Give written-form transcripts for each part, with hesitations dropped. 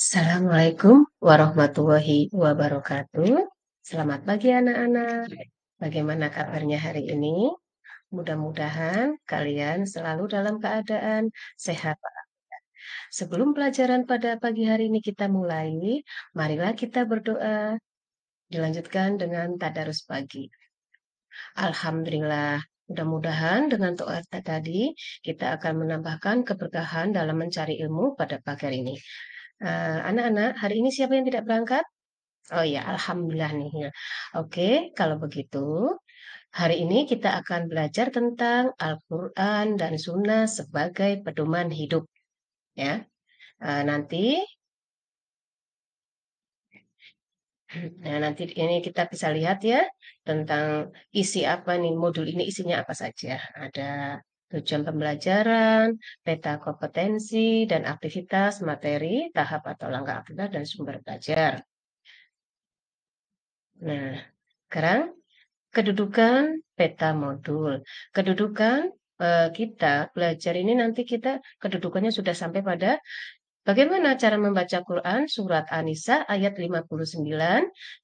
Assalamualaikum warahmatullahi wabarakatuh. Selamat pagi anak-anak. Bagaimana kabarnya hari ini? Mudah-mudahan kalian selalu dalam keadaan sehat. Sebelum pelajaran pada pagi hari ini kita mulai, marilah kita berdoa. Dilanjutkan dengan tadarus pagi. Alhamdulillah. Mudah-mudahan dengan doa tadi kita akan menambahkan keberkahan dalam mencari ilmu pada pagi hari ini. Anak-anak, hari ini siapa yang tidak berangkat? Oh ya, alhamdulillah nih ya. Oke, kalau begitu, hari ini kita akan belajar tentang Al-Quran dan Sunnah sebagai pedoman hidup. Ya, nanti, nanti ini kita bisa lihat ya tentang isi apa nih modul ini isinya apa saja. Ada tujuan pembelajaran, peta kompetensi dan aktivitas materi, tahap atau langkah aktivitas dan sumber belajar. Nah, sekarang kedudukan peta modul. Kedudukan kita belajar ini nanti kita kedudukannya sudah sampai pada bagaimana cara membaca Quran surat An-Nisa ayat 59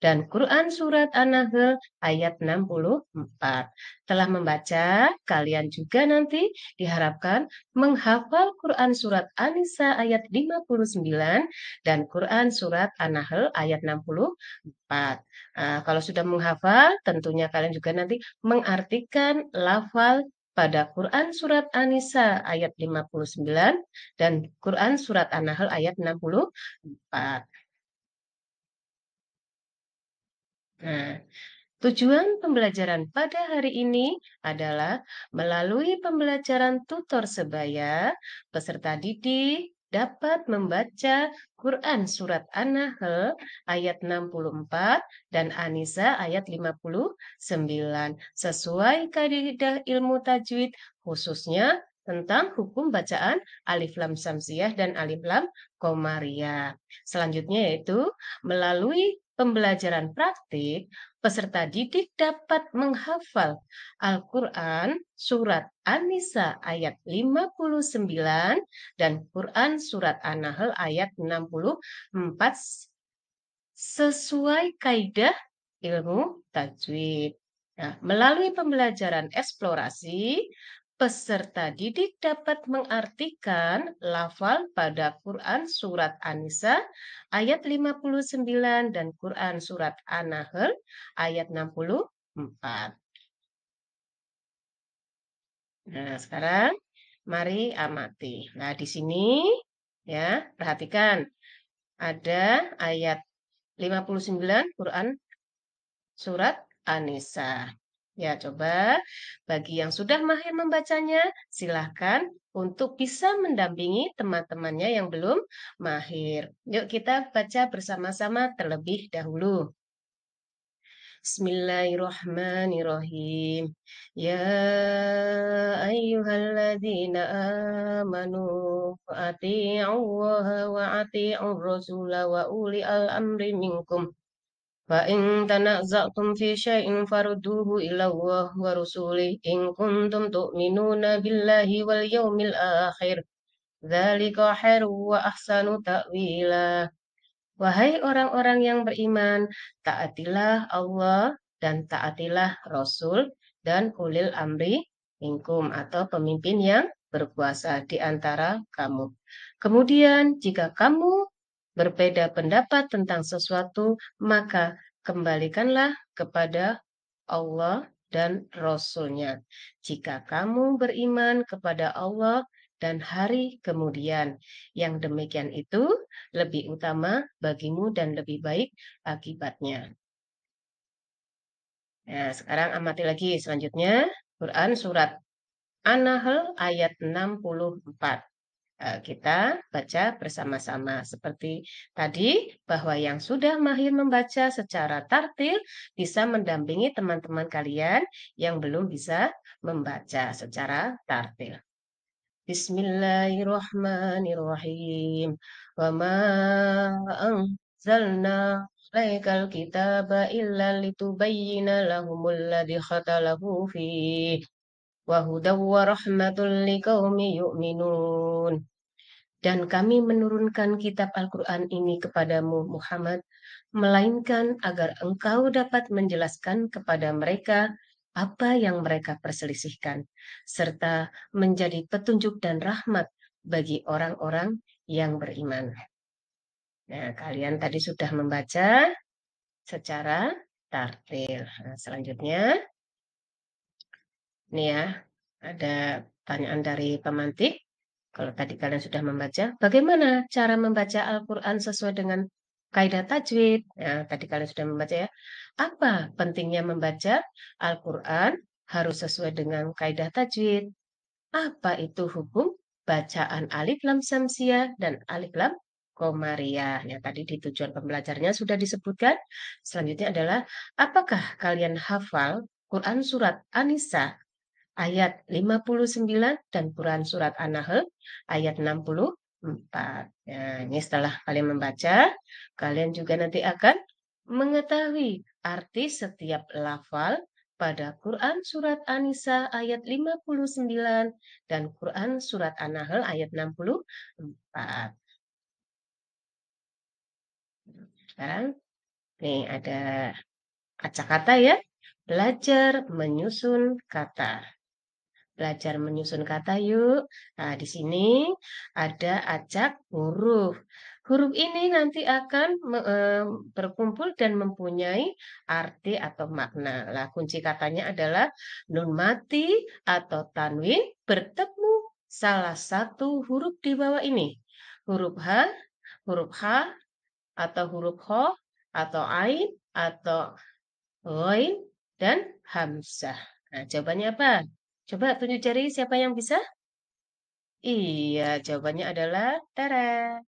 dan Quran surat An-Nahl ayat 64. Telah membaca, kalian juga nanti diharapkan menghafal Quran surat An-Nisa ayat 59 dan Quran surat An-Nahl ayat 64. Kalau sudah menghafal, tentunya kalian juga nanti mengartikan lafal pada Quran surat An-Nisa ayat 59 dan Quran surat An-Nahl ayat 64. Nah, tujuan pembelajaran pada hari ini adalah melalui pembelajaran tutor sebaya, peserta didik dapat membaca Quran surat An-Nahl ayat 64 dan An-Nisa ayat 59 sesuai kaidah ilmu tajwid khususnya tentang hukum bacaan alif lam samsiyah dan alif lam komariah. Selanjutnya yaitu melalui pembelajaran praktik peserta didik dapat menghafal Al-Quran surat An-Nisa ayat 59 dan Quran surat An-Nahl ayat 64 sesuai kaidah ilmu tajwid. Nah, melalui pembelajaran eksplorasi, peserta didik dapat mengartikan lafal pada Quran surat An-Nisa ayat 59 dan Quran surat An-Nahl ayat 64. Nah, sekarang mari amati. Nah, di sini ya, perhatikan ada ayat 59 Quran surat An-Nisa. Ya, coba bagi yang sudah mahir membacanya, silahkan untuk bisa mendampingi teman-temannya yang belum mahir. Yuk kita baca bersama-sama terlebih dahulu. Bismillahirrahmanirrahim. Ya ayyuhalladzina amanu ati'ullaha wa ati'ur rasula wa uli al-amri minkum. فإن تنازعتم في شيء فردوه إلى الله ورسوله إن كنتم تؤمنون بالله واليوم الآخر ذلك خير وأحسن تأويلا. Wahai orang-orang yang beriman, taatilah Allah dan taatilah Rasul dan ulil amri minkum atau pemimpin yang berkuasa di antara kamu. Kemudian jika kamu berbeda pendapat tentang sesuatu, maka kembalikanlah kepada Allah dan Rasul-Nya. Jika kamu beriman kepada Allah dan hari kemudian, yang demikian itu lebih utama bagimu dan lebih baik akibatnya. Nah, sekarang amati lagi selanjutnya, Quran Surat An-Nahl ayat 64. Kita baca bersama-sama seperti tadi bahwa yang sudah mahir membaca secara tartil bisa mendampingi teman-teman kalian yang belum bisa membaca secara tartil. Bismillahirrahmanirrahim. Wa ma anzalna alaikal kitaba illa litubayyina lahumul ladzi ikhtalafu fihi wa hudaw wa rahmatul liqaumin yu'minun. Dan kami menurunkan kitab Al-Quran ini kepadamu, Muhammad, melainkan agar engkau dapat menjelaskan kepada mereka apa yang mereka perselisihkan, serta menjadi petunjuk dan rahmat bagi orang-orang yang beriman. Nah, kalian tadi sudah membaca secara tartil. Nah, selanjutnya, ini ya, ada pertanyaan dari pemantik. Kalau tadi kalian sudah membaca, bagaimana cara membaca Al-Quran sesuai dengan kaidah tajwid? Nah, tadi kalian sudah membaca ya. Apa pentingnya membaca Al-Quran harus sesuai dengan kaidah tajwid? Apa itu hukum bacaan alif lam samsiah dan alif lam komariah? Ya, tadi di tujuan pembelajarnya sudah disebutkan. Selanjutnya adalah, apakah kalian hafal Quran Surat An-Nisa ayat 59 dan Quran Surat An-Nahl ayat 64? Ya, ini setelah kalian membaca, kalian juga nanti akan mengetahui arti setiap lafal pada Quran Surat An-Nisa ayat 59 dan Quran Surat An-Nahl ayat 64. Sekarang, nih ada kata-kata ya. Belajar menyusun kata. Belajar menyusun kata yuk. Nah, di sini ada acak huruf. Huruf ini nanti akan berkumpul dan mempunyai arti atau makna. Lah, kunci katanya adalah nun mati atau tanwin bertemu salah satu huruf di bawah ini. Huruf huruf H, atau huruf Ho, atau Ain, atau Ghain, dan Hamzah. Nah, jawabannya apa? Coba tunjuk jari siapa yang bisa? Iya, jawabannya adalah Tara.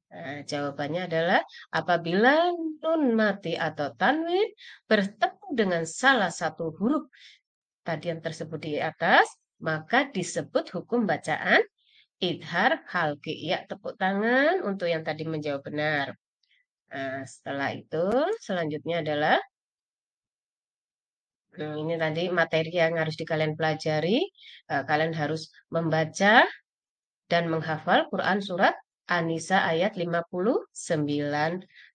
Nah, jawabannya adalah apabila nun mati atau tanwin bertemu dengan salah satu huruf tadi yang tersebut di atas, maka disebut hukum bacaan idhar halqi. Ya, tepuk tangan untuk yang tadi menjawab benar. Nah, setelah itu, selanjutnya adalah ini tadi materi yang harus kalian pelajari. Kalian harus membaca dan menghafal Quran Surat An-Nisa ayat 59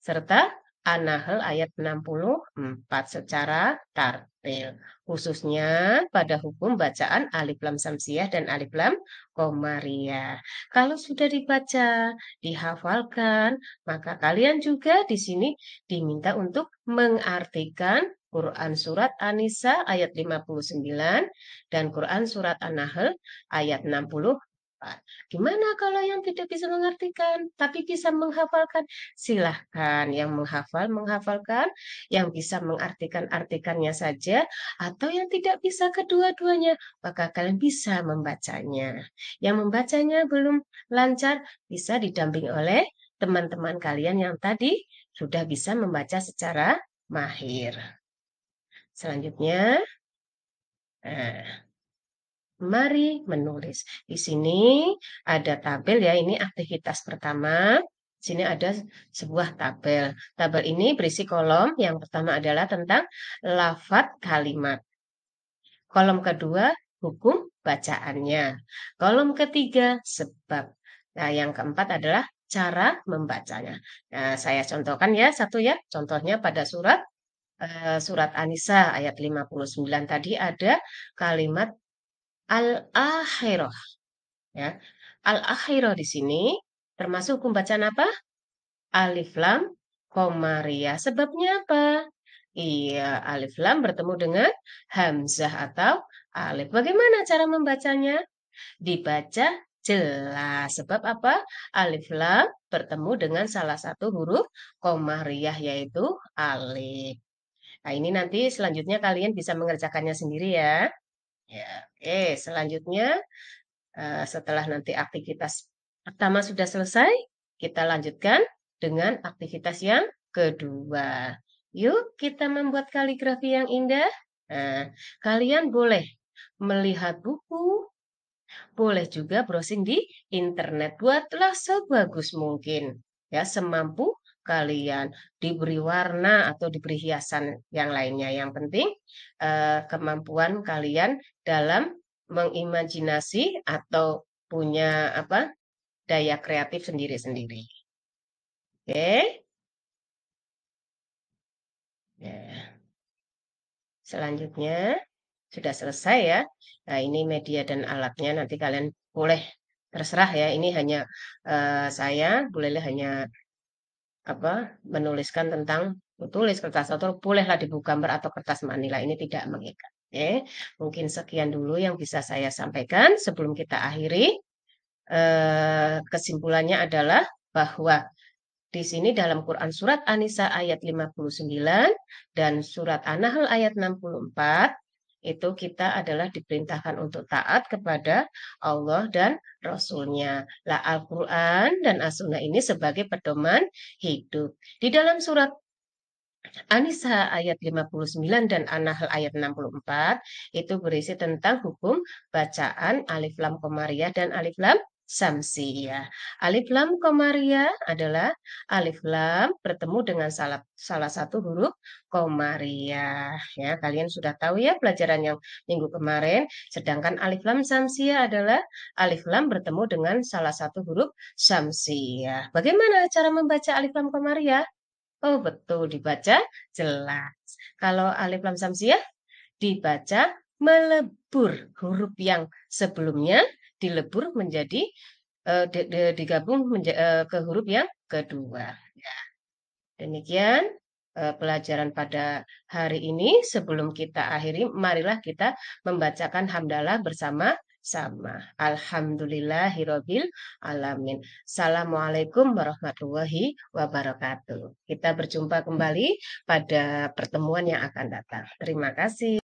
serta An-Nahl ayat 64 secara tartil. Khususnya pada hukum bacaan alif lam samsiah dan alif lam komariah. Kalau sudah dibaca, dihafalkan, maka kalian juga di sini diminta untuk mengartikan Quran Surat An-Nisa ayat 59 dan Quran Surat An-Nahl ayat 64. Gimana kalau yang tidak bisa mengartikan, tapi bisa menghafalkan? Silahkan yang menghafal, menghafalkan, yang bisa mengartikan, artikannya saja, atau yang tidak bisa kedua-duanya, maka kalian bisa membacanya. Yang membacanya belum lancar, bisa didampingi oleh teman-teman kalian yang tadi sudah bisa membaca secara mahir. Selanjutnya, mari menulis. Di sini ada tabel ya, ini aktivitas pertama. Di sini ada sebuah tabel. Tabel ini berisi kolom. Yang pertama adalah tentang lafaz kalimat. Kolom kedua, hukum bacaannya. Kolom ketiga, sebab. Nah, yang keempat adalah cara membacanya. Nah, saya contohkan ya, satu ya. Contohnya pada surat An-Nisa ayat 59 tadi ada kalimat al-akhirah ya. Al-akhirah di sini termasuk hukum bacaan apa? Alif lam komariah. Sebabnya apa? Iya, alif lam bertemu dengan hamzah atau alif. Bagaimana cara membacanya? Dibaca jelas. Sebab apa? Alif lam bertemu dengan salah satu huruf komariah yaitu alif. Nah, ini nanti selanjutnya kalian bisa mengerjakannya sendiri ya. Ya, oke. Selanjutnya, setelah nanti aktivitas pertama sudah selesai, kita lanjutkan dengan aktivitas yang kedua. Yuk, kita membuat kaligrafi yang indah. Nah, kalian boleh melihat buku, boleh juga browsing di internet. Buatlah sebagus mungkin, ya, semampu kalian. Diberi warna atau diberi hiasan yang lainnya. Yang penting kemampuan kalian dalam mengimajinasi atau punya apa? daya kreatif sendiri-sendiri. Oke. Ya. Selanjutnya sudah selesai ya. Nah, ini media dan alatnya. Nanti kalian boleh terserah ya. Ini hanya saya bolehlah hanya menuliskan tentang tulis kertas atau bolehlah dibuka gambar atau kertas manila. Ini tidak mengikat. Oke. Mungkin sekian dulu yang bisa saya sampaikan sebelum kita akhiri. Kesimpulannya adalah bahwa di sini dalam Quran surat An-Nisa ayat 59 dan surat An-Nahl ayat 64 itu kita adalah diperintahkan untuk taat kepada Allah dan Rasul-Nya. Lah Al-Quran dan As-Sunnah ini sebagai pedoman hidup. Di dalam surat An-Nisa ayat 59 dan An-Nahl ayat 64 itu berisi tentang hukum bacaan alif lam komariah dan alif lam samsiyah. Alif lam komariah adalah alif lam bertemu dengan salah satu huruf komariah. Ya, kalian sudah tahu ya pelajaran yang minggu kemarin. Sedangkan alif lam samsiyah adalah alif lam bertemu dengan salah satu huruf samsiyah. Bagaimana cara membaca alif lam komariah? Oh betul, dibaca jelas. Kalau alif lam samsiah dibaca melebur. Huruf yang sebelumnya dilebur menjadi digabung ke huruf yang kedua. Ya, demikian pelajaran pada hari ini. Sebelum kita akhiri, marilah kita membacakan hamdalah bersama-sama. Alhamdulillahirabbil alamin. Assalamualaikum warahmatullahi wabarakatuh. Kita berjumpa kembali pada pertemuan yang akan datang. Terima kasih.